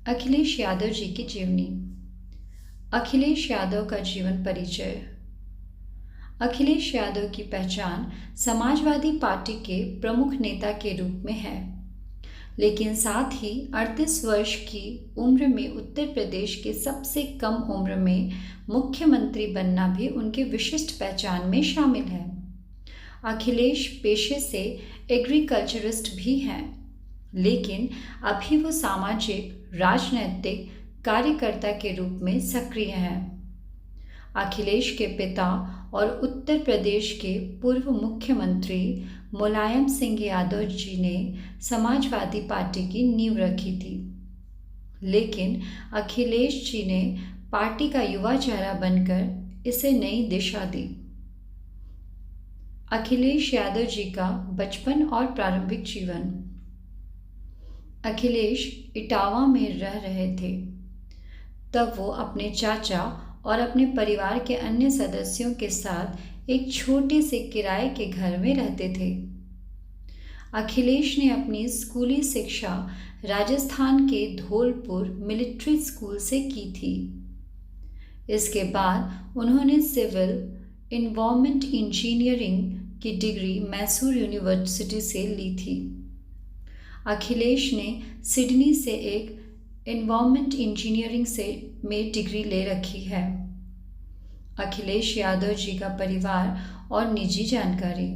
अखिलेश यादव जी की जीवनी। अखिलेश यादव का जीवन परिचय। अखिलेश यादव की पहचान समाजवादी पार्टी के प्रमुख नेता के रूप में है, लेकिन साथ ही 38 वर्ष की उम्र में उत्तर प्रदेश के सबसे कम उम्र में मुख्यमंत्री बनना भी उनके विशिष्ट पहचान में शामिल है। अखिलेश पेशे से एग्रीकल्चरिस्ट भी हैं, लेकिन अभी वो सामाजिक राजनैतिक कार्यकर्ता के रूप में सक्रिय हैं। अखिलेश के पिता और उत्तर प्रदेश के पूर्व मुख्यमंत्री मुलायम सिंह यादव जी ने समाजवादी पार्टी की नींव रखी थी, लेकिन अखिलेश जी ने पार्टी का युवा चेहरा बनकर इसे नई दिशा दी। अखिलेश यादव जी का बचपन और प्रारंभिक जीवन। अखिलेश इटावा में रह रहे थे, तब वो अपने चाचा और अपने परिवार के अन्य सदस्यों के साथ एक छोटे से किराए के घर में रहते थे। अखिलेश ने अपनी स्कूली शिक्षा राजस्थान के धौलपुर मिलिट्री स्कूल से की थी। इसके बाद उन्होंने सिविल एनवायरनमेंट इंजीनियरिंग की डिग्री मैसूर यूनिवर्सिटी से ली थी। अखिलेश ने सिडनी से एक एनवायरनमेंट इंजीनियरिंग से में डिग्री ले रखी है। अखिलेश यादव जी का परिवार और निजी जानकारी।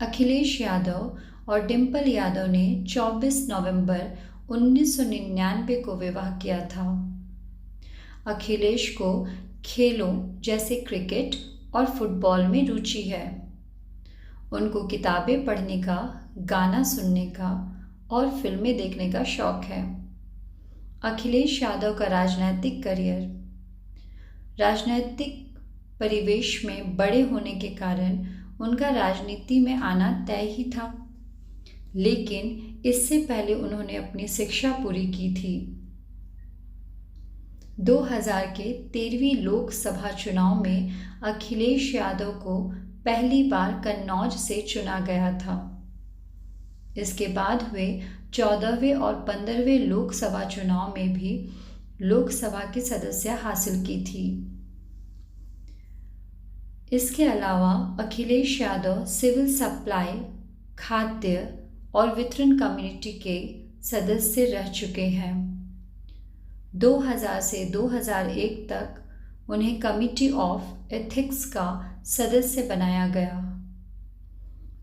अखिलेश यादव और डिंपल यादव ने 24 नवंबर 1999 को विवाह किया था। अखिलेश को खेलों जैसे क्रिकेट और फुटबॉल में रुचि है। उनको किताबें पढ़ने का, गाना सुनने का और फिल्में देखने का शौक है। अखिलेश यादव का राजनीतिक करियर। राजनीतिक परिवेश में बड़े होने के कारण उनका राजनीति में आना तय ही था, लेकिन इससे पहले उन्होंने अपनी शिक्षा पूरी की थी। 2000 के 13वीं लोकसभा चुनाव में अखिलेश यादव को पहली बार कन्नौज से चुना गया था। इसके बाद हुए 14वें और 15वें लोकसभा चुनाव में भी लोकसभा की सदस्य हासिल की थी। इसके अलावा अखिलेश यादव सिविल सप्लाई, खाद्य और वितरण कमेटी के सदस्य रह चुके हैं। 2000 से 2001 तक उन्हें कमिटी ऑफ एथिक्स का सदस्य बनाया गया।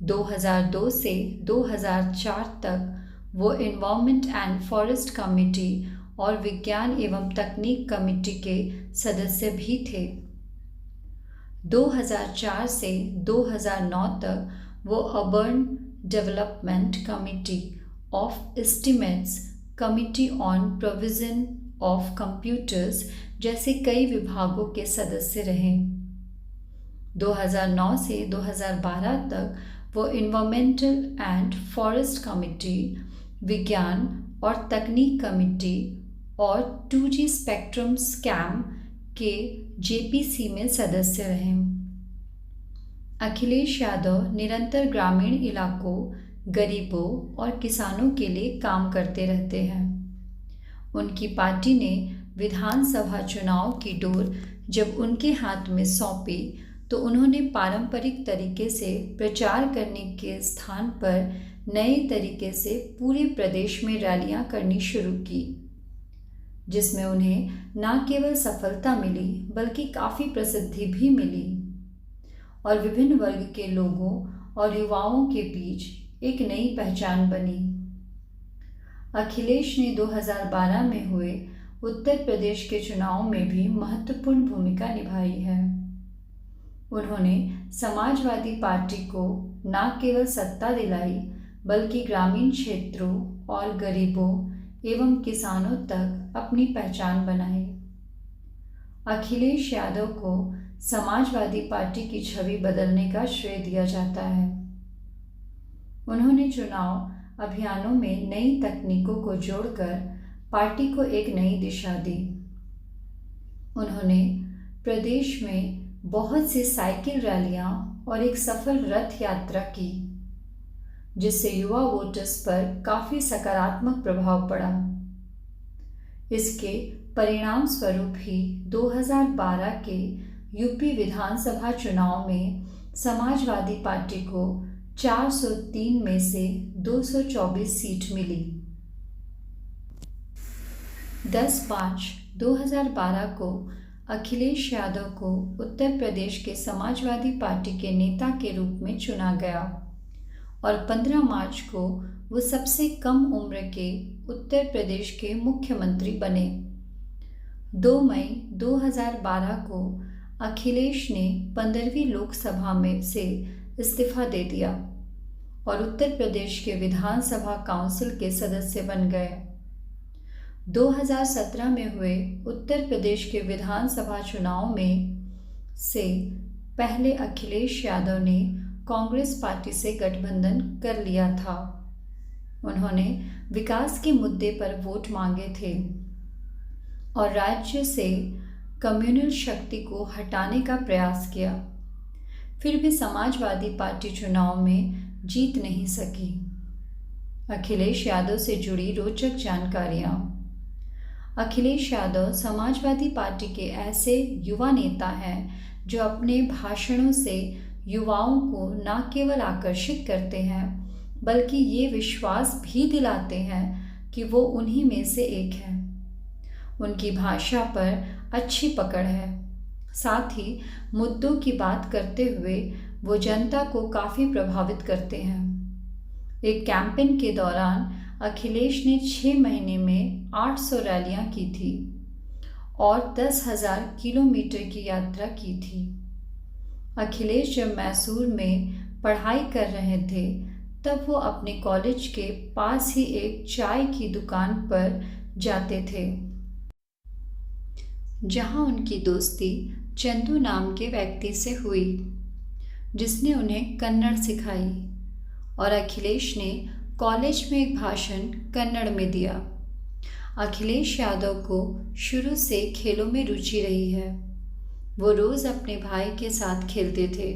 2002 से 2004 तक वो एनवायरनमेंट एंड फॉरेस्ट कमेटी और विज्ञान एवं तकनीक कमेटी के सदस्य भी थे। 2004 से 2009 तक वो urban development committee of estimates, committee on provision of computers जैसे कई विभागों के सदस्य रहे। 2009 से 2012 तक वो एनवायरमेंटल एंड फॉरेस्ट कमेटी, विज्ञान और तकनीक कमेटी और 2G स्पेक्ट्रम स्कैम के JPC में सदस्य रहे। अखिलेश यादव निरंतर ग्रामीण इलाकों, गरीबों और किसानों के लिए काम करते रहते हैं। उनकी पार्टी ने विधानसभा चुनाव की डोर जब उनके हाथ में सौंपी तो उन्होंने पारंपरिक तरीके से प्रचार करने के स्थान पर नए तरीके से पूरे प्रदेश में रैलियां करनी शुरू की, जिसमें उन्हें न केवल सफलता मिली बल्कि काफ़ी प्रसिद्धि भी मिली और विभिन्न वर्ग के लोगों और युवाओं के बीच एक नई पहचान बनी। अखिलेश ने 2012 में हुए उत्तर प्रदेश के चुनाव में भी महत्वपूर्ण भूमिका निभाई है। उन्होंने समाजवादी पार्टी को न केवल सत्ता दिलाई बल्कि ग्रामीण क्षेत्रों और गरीबों एवं किसानों तक अपनी पहचान बनाई। अखिलेश यादव को समाजवादी पार्टी की छवि बदलने का श्रेय दिया जाता है। उन्होंने चुनाव अभियानों में नई तकनीकों को जोड़कर पार्टी को एक नई दिशा दी। उन्होंने प्रदेश में बहुत सी साइकिल रैलियां और एक सफल रथ यात्रा की, जिससे युवा वोटर्स पर काफ़ी सकारात्मक प्रभाव पड़ा। इसके परिणाम स्वरूप ही 2012 के यूपी विधानसभा चुनाव में समाजवादी पार्टी को 403 में से 224 सीट मिली। 10/5/2012 को अखिलेश यादव को उत्तर प्रदेश के समाजवादी पार्टी के नेता के रूप में चुना गया और 15 मार्च को वो सबसे कम उम्र के उत्तर प्रदेश के मुख्यमंत्री बने। 2 मई 2012 को अखिलेश ने 15वीं लोकसभा में से इस्तीफा दे दिया और उत्तर प्रदेश के विधानसभा काउंसिल के सदस्य बन गए। 2017 में हुए उत्तर प्रदेश के विधानसभा चुनाव में से पहले अखिलेश यादव ने कांग्रेस पार्टी से गठबंधन कर लिया था। उन्होंने विकास के मुद्दे पर वोट मांगे थे और राज्य से कम्युनल शक्ति को हटाने का प्रयास किया। फिर भी समाजवादी पार्टी चुनाव में जीत नहीं सकी। अखिलेश यादव से जुड़ी रोचक जानकारियाँ। अखिलेश यादव समाजवादी पार्टी के ऐसे युवा नेता हैं जो अपने भाषणों से युवाओं को न केवल आकर्षित करते हैं बल्कि ये विश्वास भी दिलाते हैं कि वो उन्हीं में से एक हैं। उनकी भाषा पर अच्छी पकड़ है। साथ ही मुद्दों की बात करते हुए वो जनता को काफ़ी प्रभावित करते हैं। एक कैंपेन के दौरान अखिलेश ने 6 महीने में 800 रैलियां की थी और 10,000 किलोमीटर की यात्रा की थी। अखिलेश जब मैसूर में पढ़ाई कर रहे थे तब वो अपने कॉलेज के पास ही एक चाय की दुकान पर जाते थे जहां उनकी दोस्ती चंदू नाम के व्यक्ति से हुई जिसने उन्हें कन्नड़ सिखाई और अखिलेश ने कॉलेज में एक भाषण कन्नड़ में दिया। अखिलेश यादव को शुरू से खेलों में रुचि रही है। वो रोज़ अपने भाई के साथ खेलते थे।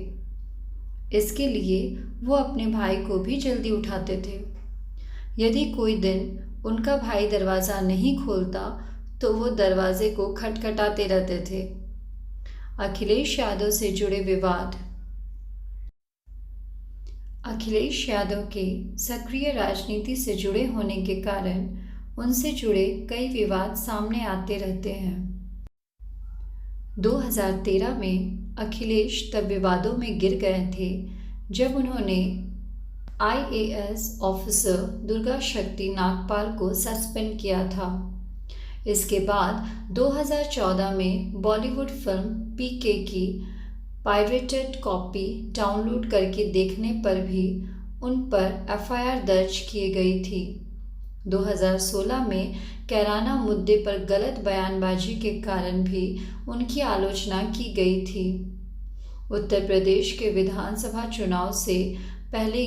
इसके लिए वो अपने भाई को भी जल्दी उठाते थे। यदि कोई दिन उनका भाई दरवाज़ा नहीं खोलता तो वो दरवाजे को खटखटाते रहते थे। अखिलेश यादव से जुड़े विवाद। अखिलेश यादव के सक्रिय राजनीति से जुड़े होने के कारण उनसे जुड़े कई विवाद सामने आते रहते हैं। 2013 में अखिलेश तब विवादों में गिर गए थे जब उन्होंने IAS ऑफिसर दुर्गा शक्ति नागपाल को सस्पेंड किया था। इसके बाद 2014 में बॉलीवुड फिल्म PK की पायरेटेड कॉपी डाउनलोड करके देखने पर भी उन पर FIR दर्ज की गई थी। 2016 में कैराना मुद्दे पर गलत बयानबाजी के कारण भी उनकी आलोचना की गई थी। उत्तर प्रदेश के विधानसभा चुनाव से पहले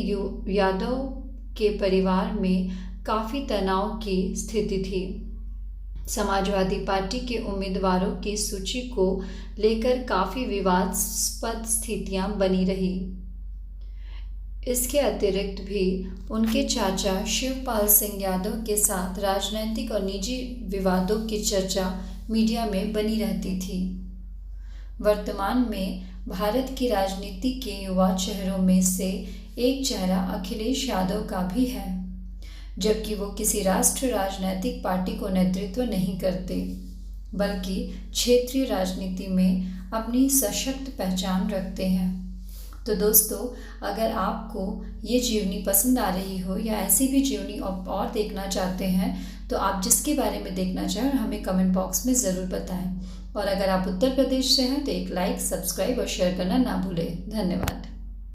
यादव के परिवार में काफ़ी तनाव की स्थिति थी। समाजवादी पार्टी के उम्मीदवारों की सूची को लेकर काफ़ी विवादास्पद स्थितियां बनी रही। इसके अतिरिक्त भी उनके चाचा शिवपाल सिंह यादव के साथ राजनीतिक और निजी विवादों की चर्चा मीडिया में बनी रहती थी। वर्तमान में भारत की राजनीति के युवा चेहरों में से एक चेहरा अखिलेश यादव का भी है, जबकि वो किसी राष्ट्रीय राजनीतिक पार्टी को नेतृत्व नहीं करते बल्कि क्षेत्रीय राजनीति में अपनी सशक्त पहचान रखते हैं। तो दोस्तों, अगर आपको ये जीवनी पसंद आ रही हो या ऐसी भी जीवनी और देखना चाहते हैं तो आप जिसके बारे में देखना चाहें हमें कमेंट बॉक्स में ज़रूर बताएं। और अगर आप उत्तर प्रदेश से हैं तो एक लाइक, सब्सक्राइब और शेयर करना ना भूलें। धन्यवाद।